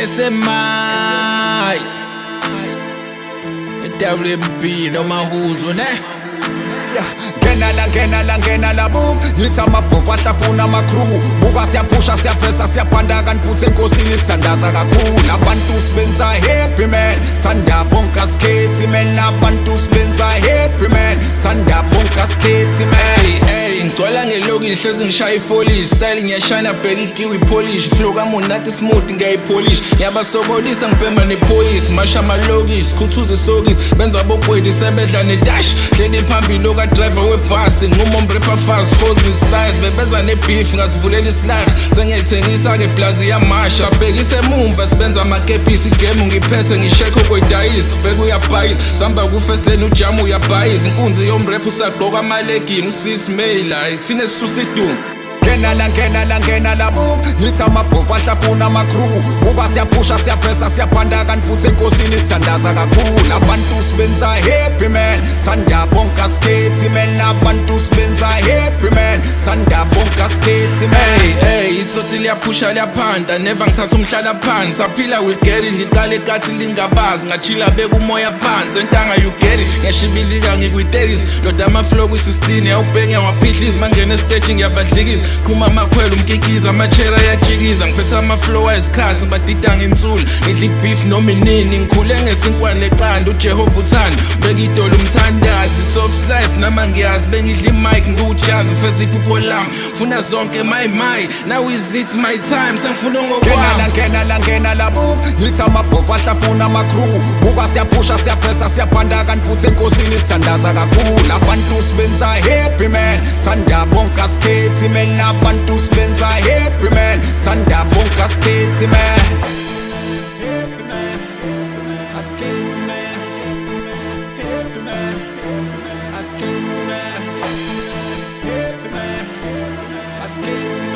SMI WMB noma huzo ne Ngena la boom Yithi amabhobho ahlafuna ama-crew Buka siyaphusha siyapressa siyabhanda kanti futhi enkosini sithandaza kakhulu Abantu sibenza happy man Sanda bonke asikhethi man Abantu sibenza happy man Sanda bonke asikhethi man ngicwala ngelokishi hlezi ngishaya ifolish style ngiyashana bheka ikiwi polish flow kamuntu nathi smooth ngiyayipolish ngiyabasokolisa ngibhema nephoyisi masha amalokishi sikhuthuze isokisi benza bokwedi sebedla nedash hleli phambili okadriver webhasi nquma umrapper fast frozen styles bebeza nebeef ngasivulela islash sengiyayithengisa-ke plazi yamasha babhekise emumva sibenza amakepisi igame ngiphethe ngishekho kwedayisi bheka uyabhayisa sihamba ku-first lane ujamu uyabhayisa inkunzi yomrap usagqoka amalegini usisi mail thina sisusa iduma Ngena la boom Yithi amabhobho ahlafuna ama-crew Buka siyaphusha siyapressa siyabhanda kanti futhi enkosini sithandaza kakhulu Abantu sibenza happy man Sanda bonke asikhethi man Abantu sibenza happy man Sanda bonke asikhethi man ithothi liyaphusha liyaphanda never ngithatha umhlala phansi saphila will get it ngiqale ekathi lingabazi ngachila beka umoya phansi entanga you get it ngiyashibilika ngikwi-days loda ama-flow kwi-16 yawubhenge waphihliza mangena estage ngiyabadlikiza qhuma amakhwela umkikiza amachera ayajikiza ngiphethe ama-flow ayisikhathi ngibadida ngensula ngidla i-beef noma inini ngikhule ngesinkwane leqanda ujehova uthanda beka idolo umthandazi soft life nama ngiyazi bengidla imic ngiwujazi feza iphupho lami funa zonke my now is it my time sengifuna ngokwami ngena la boom Yithi amabhobho ahlafuna ama-crew Buka siyaphusha siyapressa siyabhanda kanti futhi enkosini sithandaza kakhulu Abantu sibenza happy man Sanda bonke asikhethi man Abantu sibenza happy man Sanda bonke asikhethi man Happy man Asikhethi man Happy man Asikhethi man Happy man Asikhethi